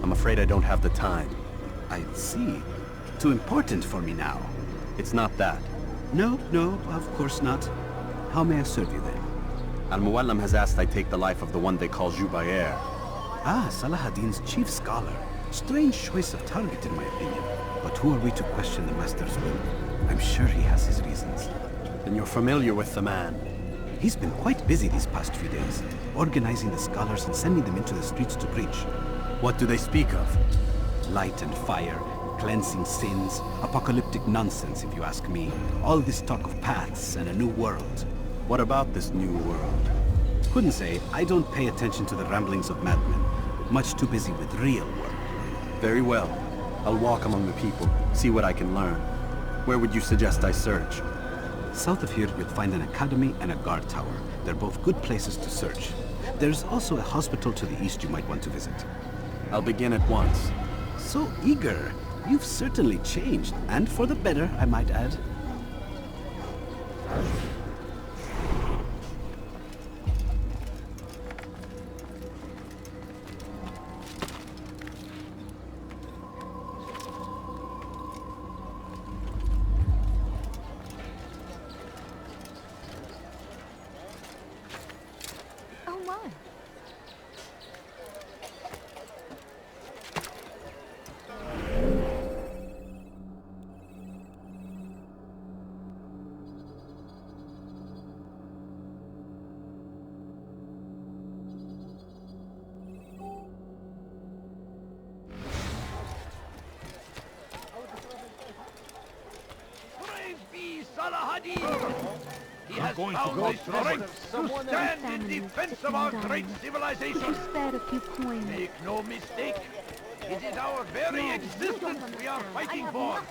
I'm afraid I don't have the time. I see. Too important for me now. It's not that. No, of course not. How may I serve you then? Al-Muallim has asked I take the life of the one they call Jubair. Ah, Salahuddin's chief scholar. Strange choice of target in my opinion. But who are we to question the master's will? I'm sure he has his reasons. Then you're familiar with the man. He's been quite busy these past few days, organizing the scholars and sending them into the streets to preach. What do they speak of? Light and fire, cleansing sins, apocalyptic nonsense if you ask me. All this talk of paths and a new world. What about this new world? Couldn't say. I don't pay attention to the ramblings of madmen. Much too busy with real work. Very well. I'll walk among the people, see what I can learn. Where would you suggest I search? South of here, you'll find an academy and a guard tower. They're both good places to search. There's also a hospital to the east you might want to visit. I'll begin at once. So eager. You've certainly changed, and for the better, I might add. Oh my. Praise be Salahuddin! He has found the strength to stand in defense of our great civilization. Spared a few coins. Make no mistake, it is our very existence we are fighting for.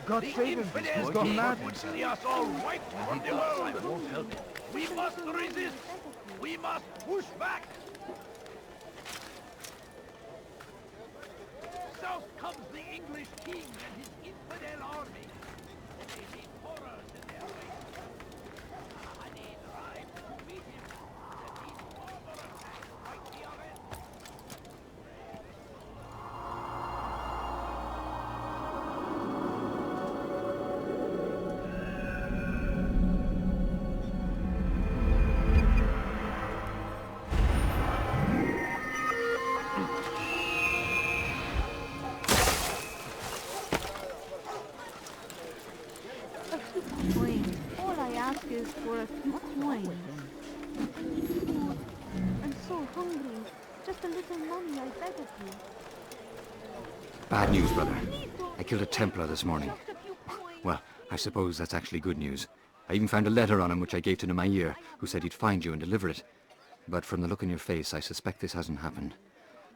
God The save him, infidel he's gone king mad. would see us all wiped from the world. We must resist. We must push back. South comes the English king and his infidel army. They meet horrors in their ranks. I need right to meet him. That these barbarous acts might be our end. A few coins. All I ask is for a few coins. I'm so hungry. Just a little money, I beg of you. Bad news, brother. I killed a Templar this morning. Well, I suppose that's actually good news. I even found a letter on him which I gave to Numair, who said he'd find you and deliver it. But from the look in your face, I suspect this hasn't happened.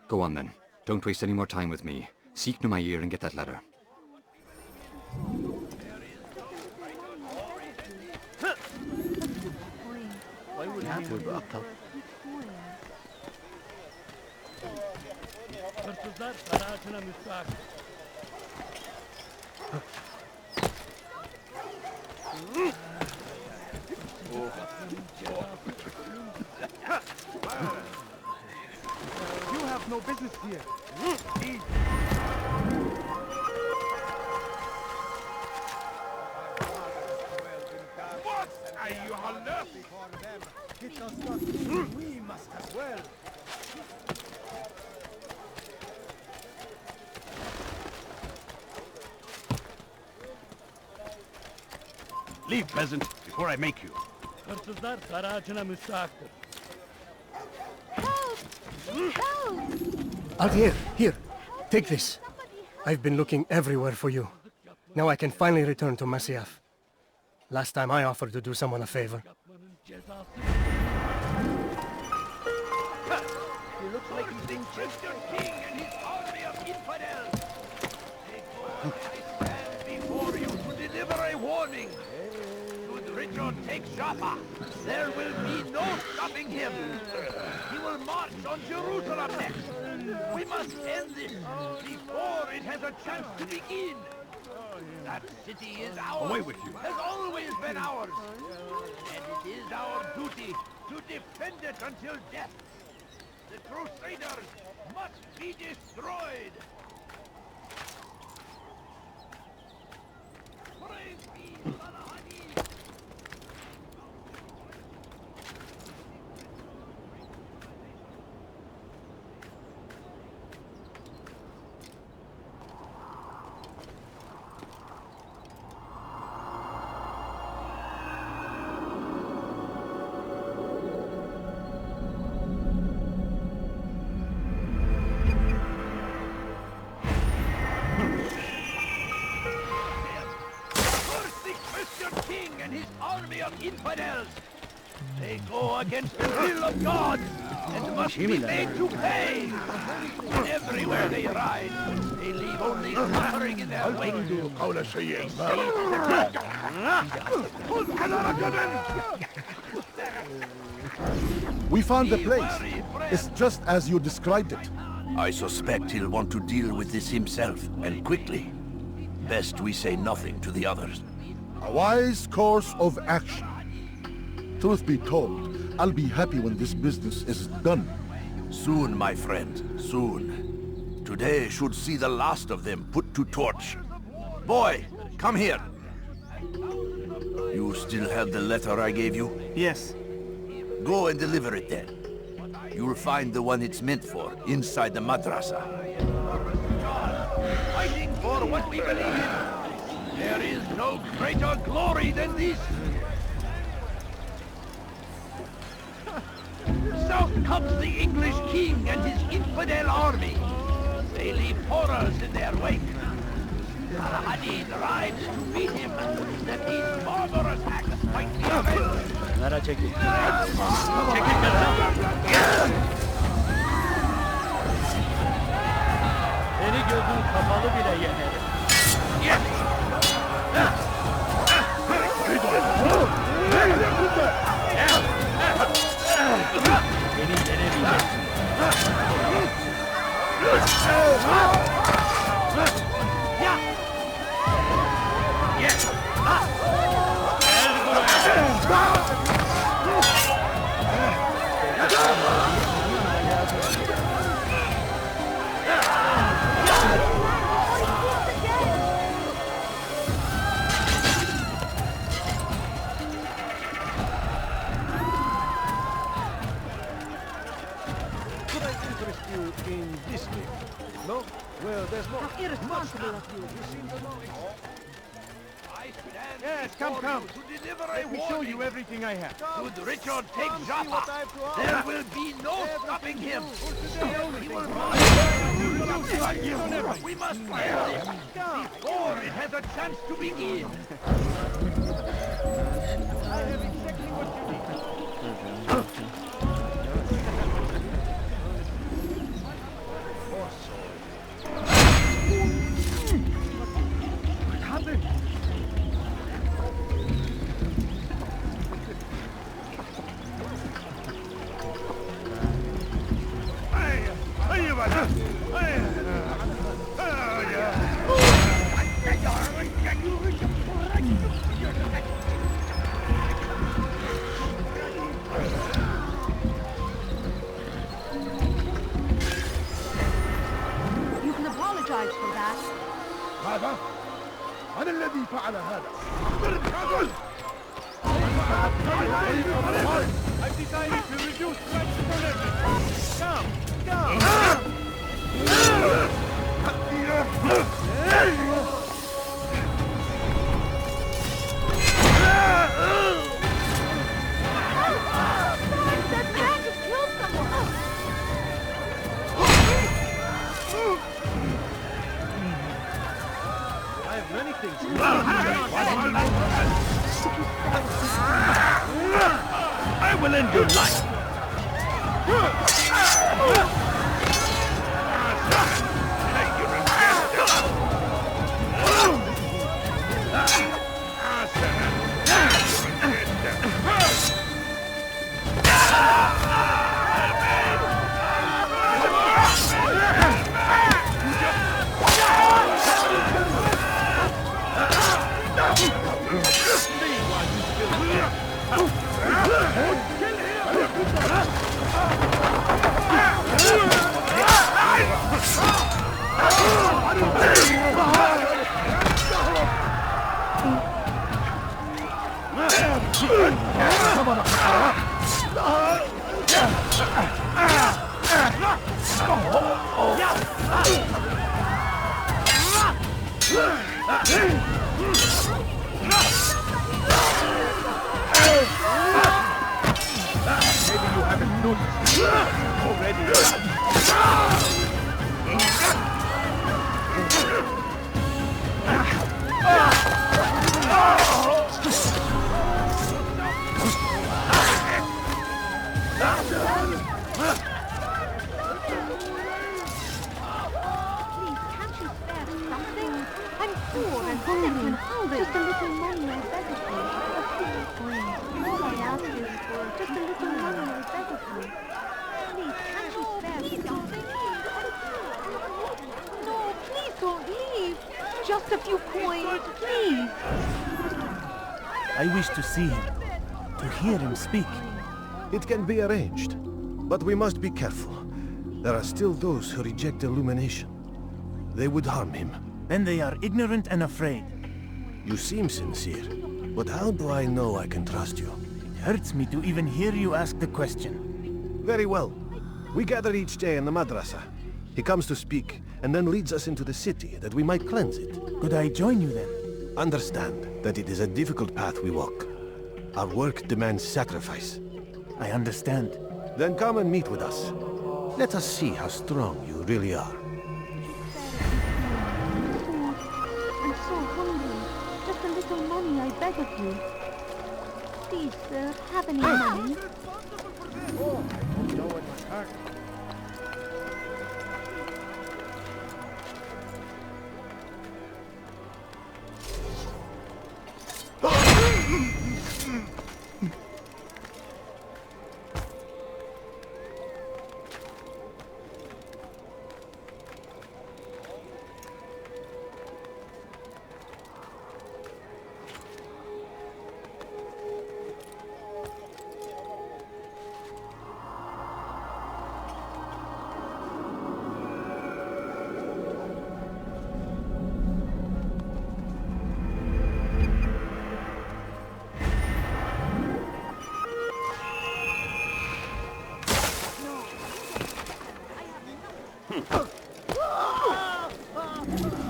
Go on then. Don't waste any more time with me. Seek Numair and get that letter. Why would I for a few coins? You have no business here. Eat. What are you holler? Get us not in. We must as well. Leave, peasant, before I make you. Altair, here. Take this. I've been looking everywhere for you. Now I can finally return to Masyaf. Last time I offered to do someone a favor. He looks like he's the Christian king and his army of infidels. I stand before you to deliver a warning. Should Richard take Jaffa, there will be no stopping him. He will march on Jerusalem next. We must end this before it has a chance to begin. That city is ours. Away with you. Has always been ours. And it is our duty to defend it until death. The Crusaders must be destroyed! Praise be Salahadin! And his army of infidels. They go against the will of God and must be made to pay. Everywhere they ride, they leave only suffering in their wake. We found the place. It's just as you described it. I suspect he'll want to deal with this himself, and quickly. Best we say nothing to the others. A wise course of action. Truth be told, I'll be happy when this business is done. Soon, my friend, soon. Today should see the last of them put to torch. Boy, come here. You still have the letter I gave you? Yes. Go and deliver it then. You'll find the one it's meant for inside the madrasa. Fighting for what we believe in. There is no greater glory than this. South comes the English king and his infidel army. They leave horrors in their wake. Saladin rides to beat him, that these barbarous acts might be avenged. Check it. Seni gözün kapalı bile yenerim. Yes! Beni yenemeyeceksin. Yes! Gel buraya! In this game? No? Well, there's more. How irresponsible of you. Yes, come. To deliver Let me show you everything I have. Should Richard take Jaffa, there will be no stopping him. He will march. We must kill him before it has a chance to begin. I have exactly what you need. What happened? You can apologize for that. هذا؟ من الذي فعل هذا؟ I've decided to reduce threats from everything. That man just killed someone. I have many things to do. I will end your life. Just a few coins, please. I wish to see him, to hear him speak. It can be arranged, but we must be careful. There are still those who reject illumination. They would harm him. Then they are ignorant and afraid. You seem sincere, but how do I know I can trust you? It hurts me to even hear you ask the question. Very well. We gather each day in the madrasa. He comes to speak, and then leads us into the city, that we might cleanse it. Could I join you then? Understand that it is a difficult path we walk. Our work demands sacrifice. I understand. Then come and meet with us. Let us see how strong you really are. I'm so hungry. Just a little money, I beg of you. Please, sir, have any money?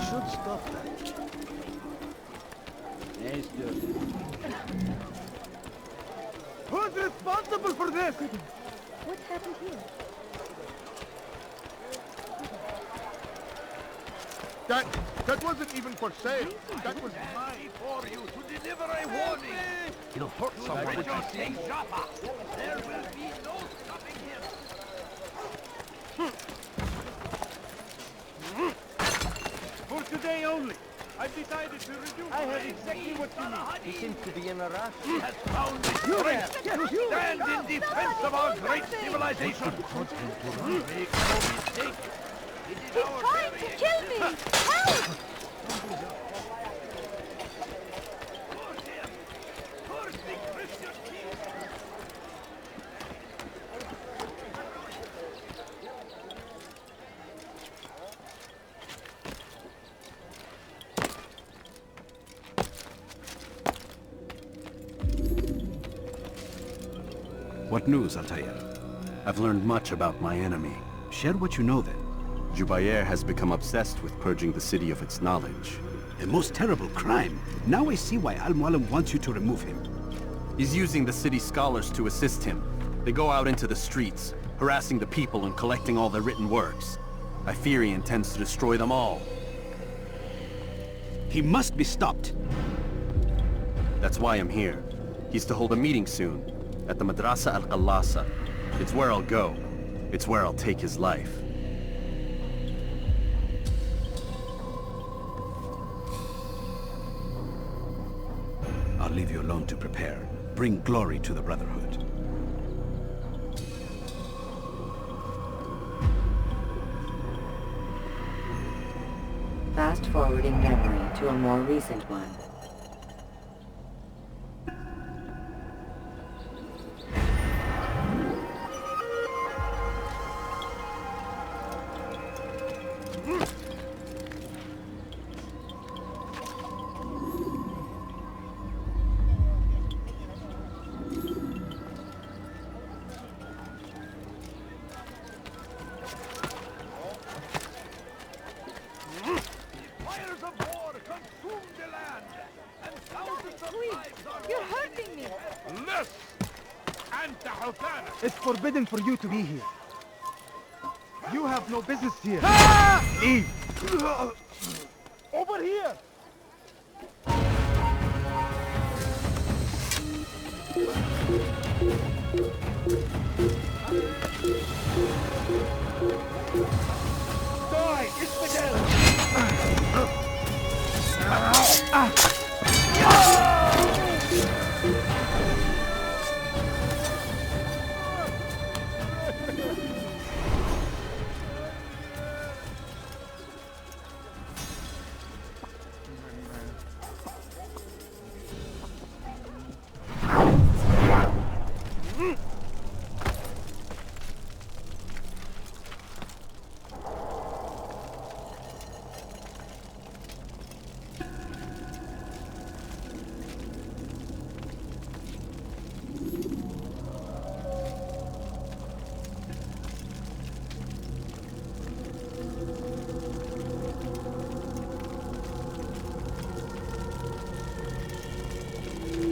Should stop that. Who's responsible for this? What's happened here? That wasn't even for sale. That was mine. For you to deliver a warning. He'll hurt someone. Richard, take Jaffa. There will be no stopping him. For today only. I've decided to reduce. I have exactly what you need. He seems to be in a rush. He has found the strength to stand in defense of our great civilization. Make no mistake. It is He's our trying to kill me! Help! Push him. Push the Christian king. What news, Altair? I've learned much about my enemy. Share what you know then. Jubair has become obsessed with purging the city of its knowledge. A most terrible crime. Now I see why Al-Mualim wants you to remove him. He's using the city scholars to assist him. They go out into the streets, harassing the people and collecting all their written works. I fear he intends to destroy them all. He must be stopped. That's why I'm here. He's to hold a meeting soon, at the Madrasa al-Qallasa. It's where I'll go. It's where I'll take his life. I'll leave you alone to prepare. Bring glory to the Brotherhood. Fast-forwarding memory to a more recent one. Fires of war consume the land. It's forbidden for you to be here. You have no business here. Leave! Over here! Die, infidel!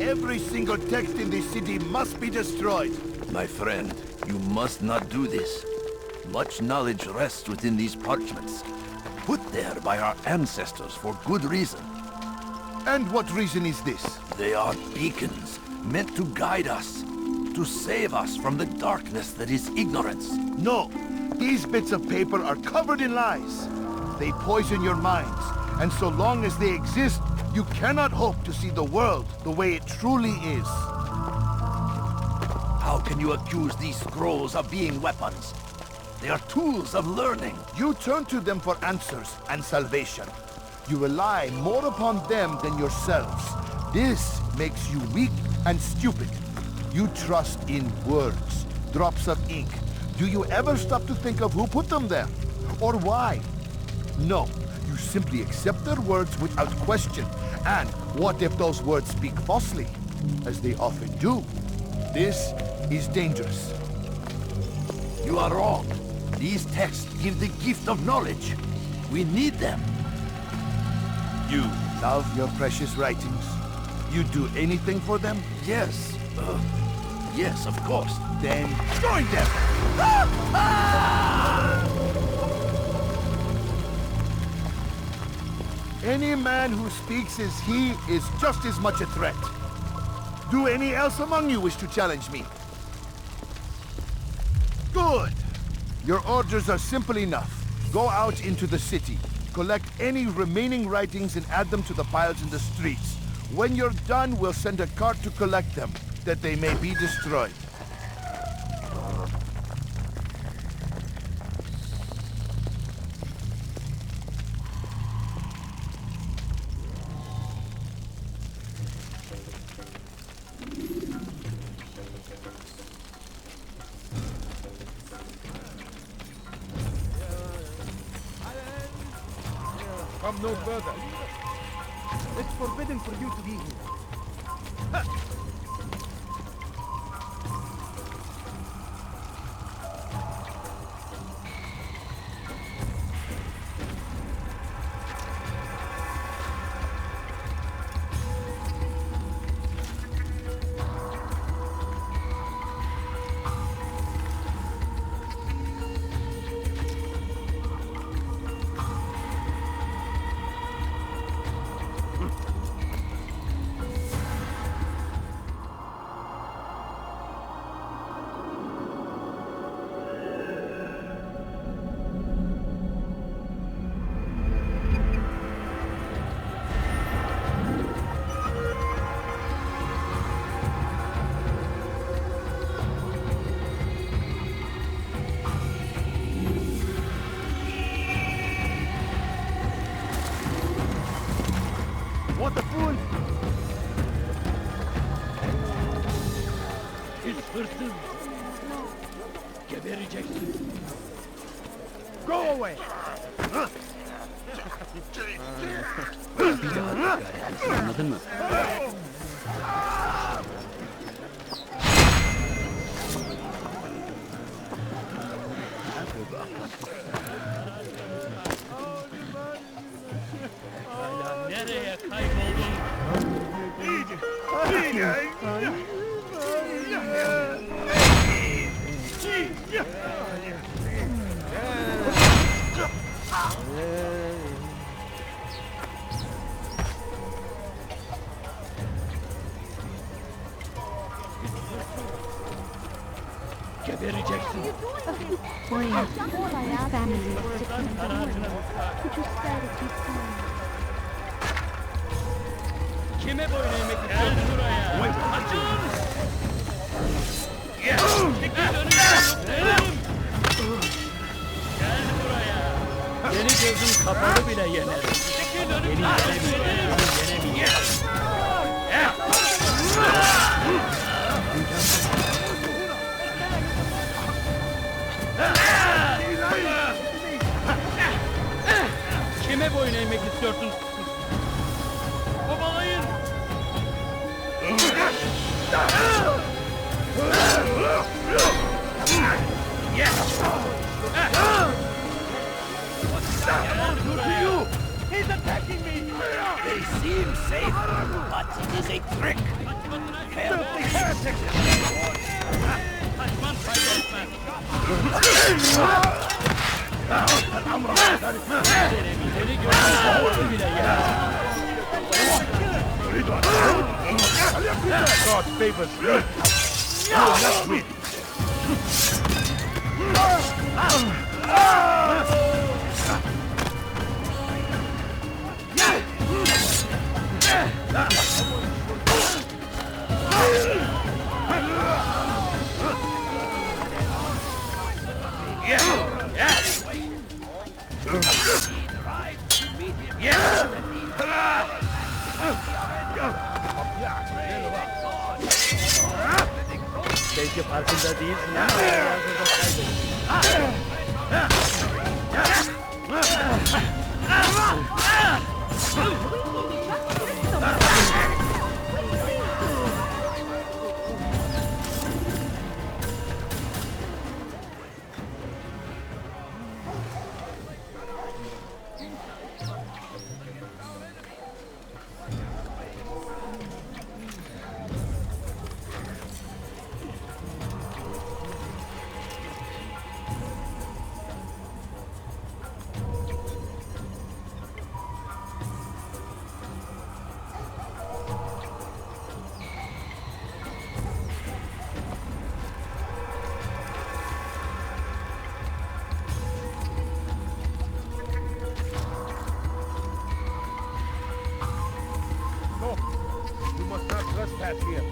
Every single text in this city must be destroyed. My friend, you must not do this. Much knowledge rests within these parchments, put there by our ancestors for good reason. And what reason is this? They are beacons, meant to guide us, to save us from the darkness that is ignorance. No, these bits of paper are covered in lies. They poison your minds, and so long as they exist, you cannot hope to see the world the way it truly is. How can you accuse these scrolls of being weapons? They are tools of learning. You turn to them for answers and salvation. You rely more upon them than yourselves. This makes you weak and stupid. You trust in words, drops of ink. Do you ever stop to think of who put them there? Or why? No, you simply accept their words without question. And what if those words speak falsely? As they often do. This is dangerous. You are wrong. These texts give the gift of knowledge. We need them. You love your precious writings? You'd do anything for them? Yes. Yes, of course. Then join them! Any man who speaks as he is just as much a threat. Do any else among you wish to challenge me? Good! Your orders are simple enough. Go out into the city, collect any remaining writings and add them to the piles in the streets. When you're done, we'll send a cart to collect them, that they may be destroyed. Come no further. It's forbidden for you to be here. What a fool! His person can be rejected. Go away! Anladın mı? Nereye kayboldun? family is sick and dying. Could you spare a few pounds? Kime boyun eğmek istiyorsun buraya? Açın! Çekil önümden! Gel buraya! Beni gözüm kapalı bile yenerim. Çekil önümden! Beni yenemeyeceksin. Kime boyun eğmek istiyorsun? Kovalayın! He's attacking me! They seem safe, but it is a trick! Filthy heretic! Kaçman fayda etmez. Seni görmek bile yenemez. God favors me. You will not win. Belki farkında değilsin ama hayatında kaybettin. You must not trespass here.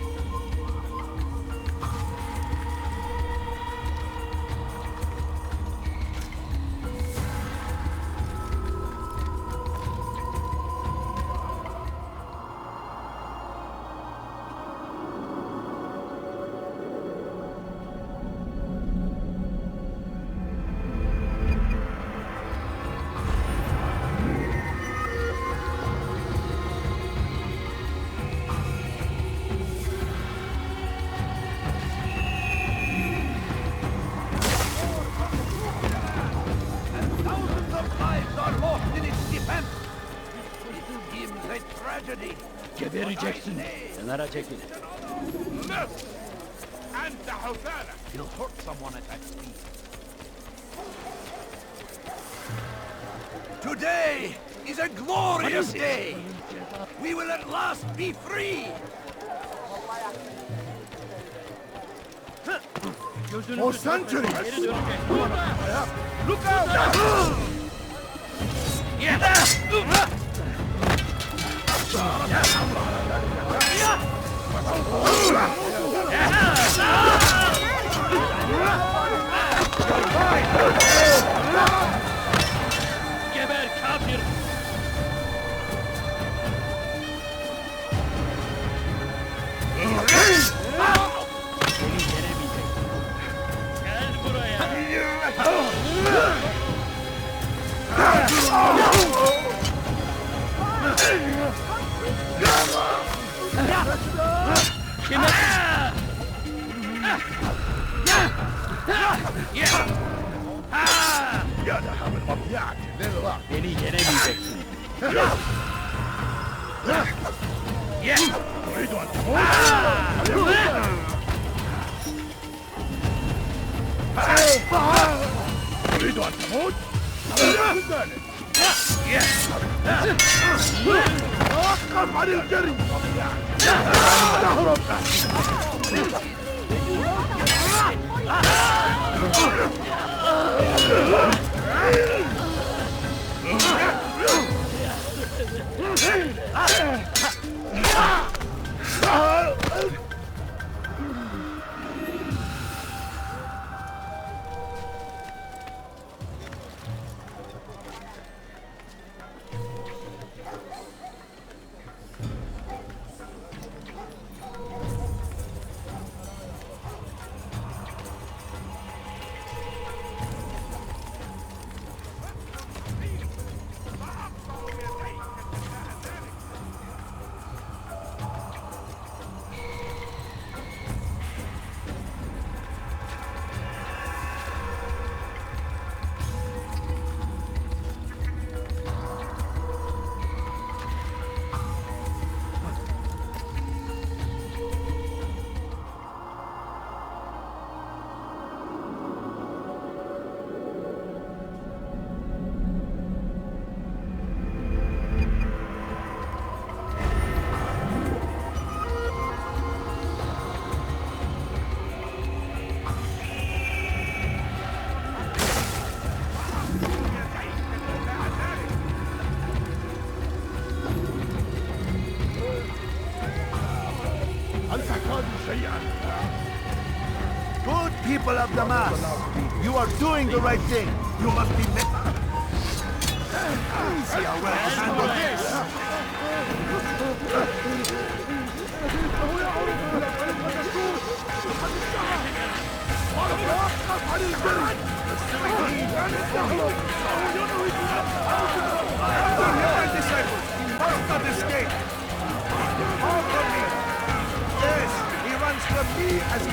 Gebereceksin. Kenara çekil. He'll hurt someone at that speed. Today is a glorious day! We will at last be free! For centuries! Geri dönecek. Look out! Geber kafir! Seni yenemeyeceksin. Gel buraya! Kime? Beni yenemeyeceksin. Good people of Damascus, you are doing the right thing. You must be met. See how well I handle this. My disciples must not escape. All from me. Yes, he runs from me as he...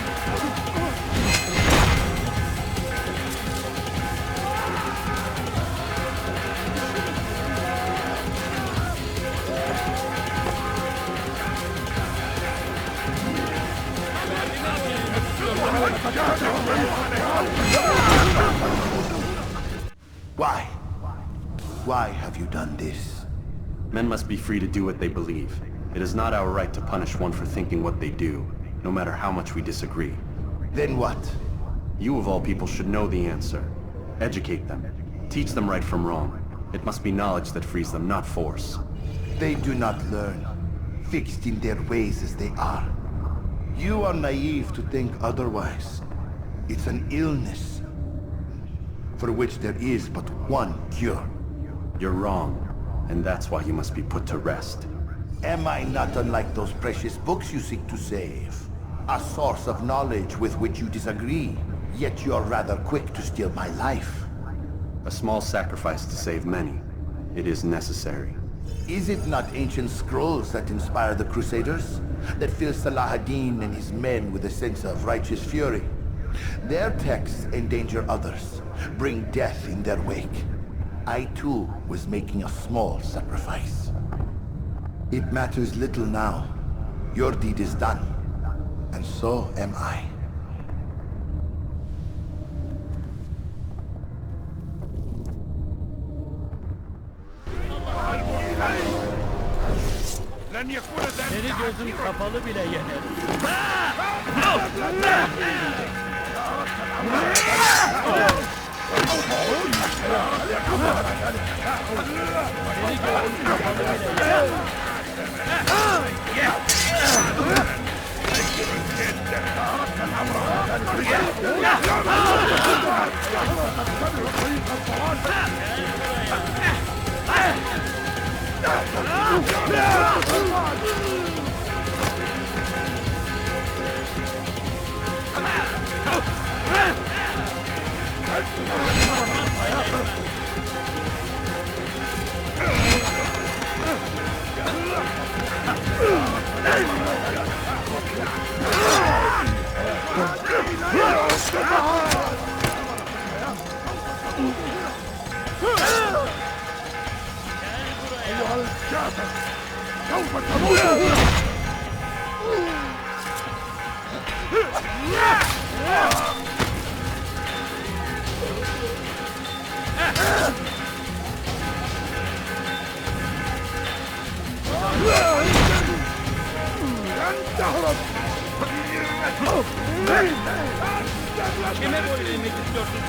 Why? Why have you done this? Men must be free to do what they believe. It is not our right to punish one for thinking what they do, no matter how much we disagree. Then what? You of all people should know the answer. Educate them. Teach them right from wrong. It must be knowledge that frees them, not force. They do not learn, fixed in their ways as they are. You are naive to think otherwise. It's an illness, for which there is but one cure. You're wrong, and that's why you must be put to rest. Am I not unlike those precious books you seek to save? A source of knowledge with which you disagree, yet you are rather quick to steal my life. A small sacrifice to save many. It is necessary. Is it not ancient scrolls that inspire the Crusaders? That fill Salah ad-Din and his men with a sense of righteous fury? Their texts endanger others, bring death in their wake. I too was making a small sacrifice. It matters little now. Your deed is done, and so am I. Seni gözüm kapalı bile yenerim. Kime boyun eğmek istiyorsun?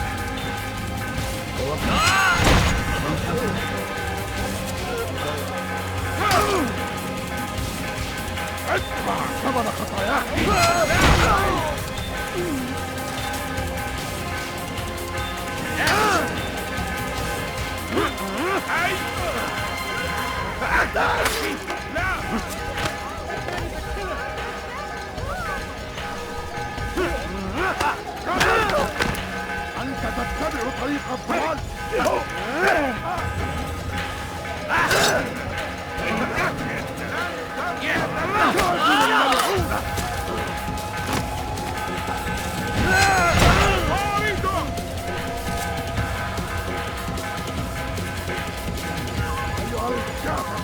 أنت تتبع طريق الضلال. أيها الكافر،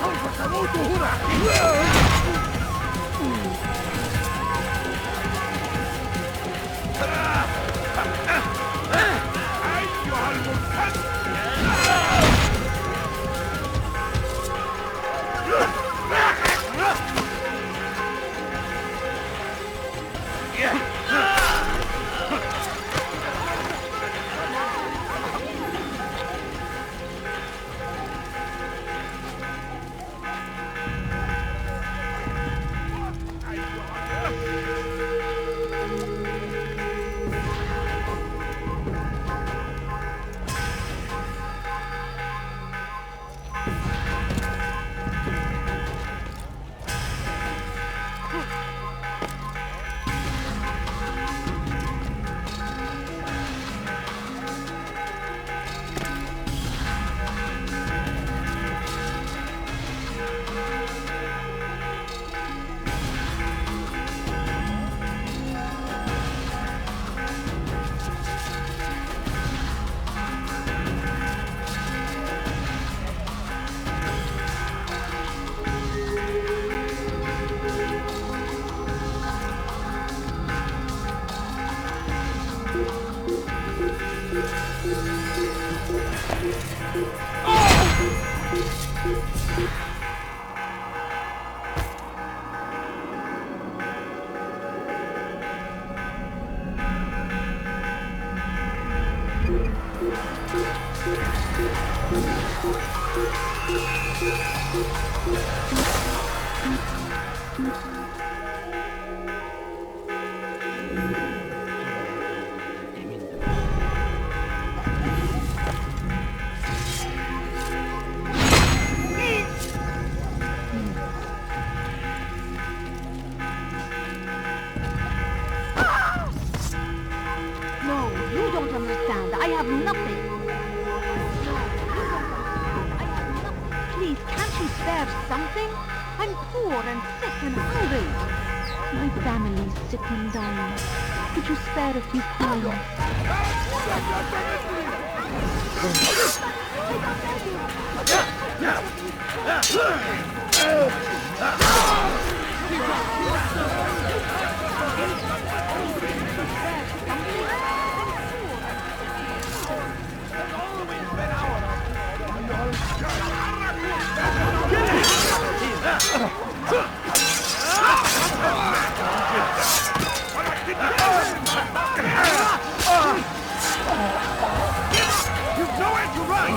سوف تموت هنا. No, you don't understand. I have nothing. Please, can't you spare something? I'm poor and sick and hungry. My family's sick and dying. Could you spare a few coins? You've nowhere to run!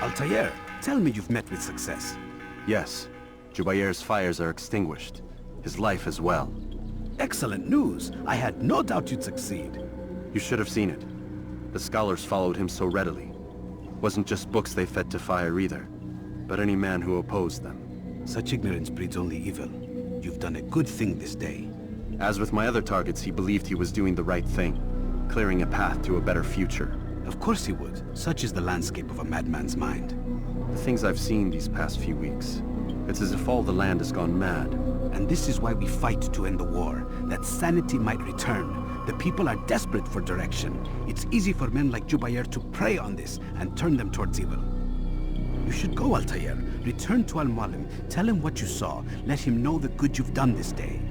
Altair, tell me you've met with success. Yes. Jubair's fires are extinguished. His life as well. Excellent news. I had no doubt you'd succeed. You should have seen it. The scholars followed him so readily. Wasn't just books they fed to fire either, but any man who opposed them. Such ignorance breeds only evil. You've done a good thing this day. As with my other targets, he believed he was doing the right thing, clearing a path to a better future. Of course he would. Such is the landscape of a madman's mind. The things I've seen these past few weeks, it's as if all the land has gone mad. And this is why we fight to end the war, that sanity might return. The people are desperate for direction. It's easy for men like Jubair to prey on this and turn them towards evil. You should go, Altair. Return to Al-Mualim. Tell him what you saw. Let him know the good you've done this day.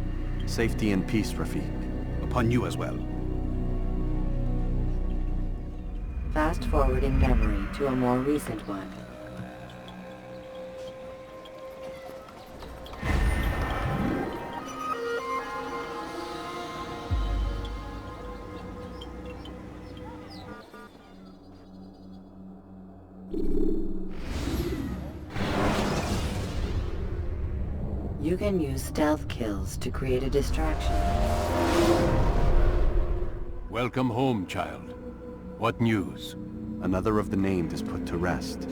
Safety and peace, Rafiq. Upon you as well. Fast-forwarding memory to a more recent one. You can use stealth kills to create a distraction. Welcome home, child. What news? Another of the named is put to rest.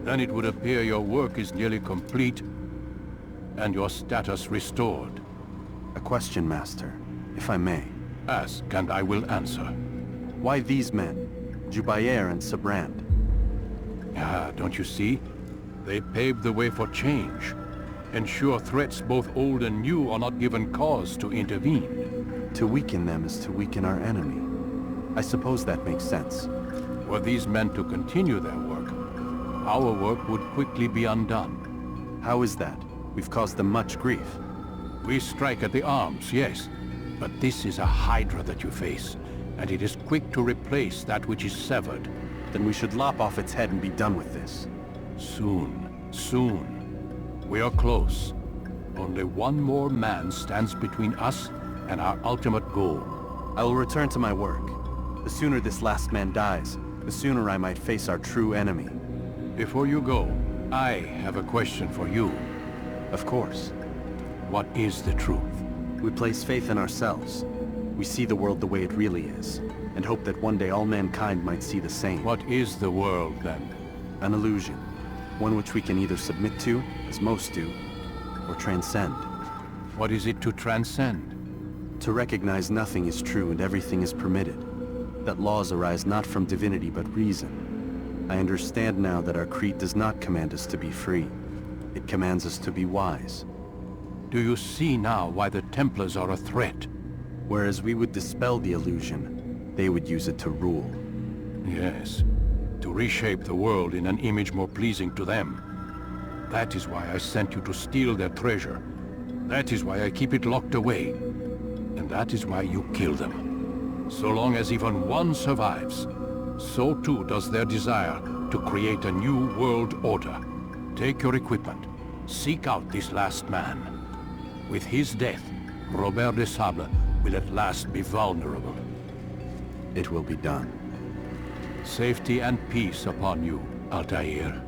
Then it would appear your work is nearly complete, and your status restored. A question, Master, if I may. Ask, and I will answer. Why these men? Jubair and Sabrand? Ah, don't you see? They paved the way for change. Ensure threats both old and new are not given cause to intervene. To weaken them is to weaken our enemy. I suppose that makes sense. Were these men to continue their work, our work would quickly be undone. How is that? We've caused them much grief. We strike at the arms, yes. But this is a hydra that you face, and it is quick to replace that which is severed. Then we should lop off its head and be done with this. Soon, soon. We are close. Only one more man stands between us and our ultimate goal. I will return to my work. The sooner this last man dies, the sooner I might face our true enemy. Before you go, I have a question for you. Of course. What is the truth? We place faith in ourselves. We see the world the way it really is, and hope that one day all mankind might see the same. What is the world, then? An illusion. One which we can either submit to, as most do, or transcend. What is it to transcend? To recognize nothing is true and everything is permitted. That laws arise not from divinity but reason. I understand now that our creed does not command us to be free. It commands us to be wise. Do you see now why the Templars are a threat? Whereas we would dispel the illusion, they would use it to rule. Yes. To reshape the world in an image more pleasing to them. That is why I sent you to steal their treasure. That is why I keep it locked away. And that is why you kill them. So long as even one survives, so too does their desire to create a new world order. Take your equipment. Seek out this last man. With his death, Robert de Sable will at last be vulnerable. It will be done. Safety and peace upon you, Altair.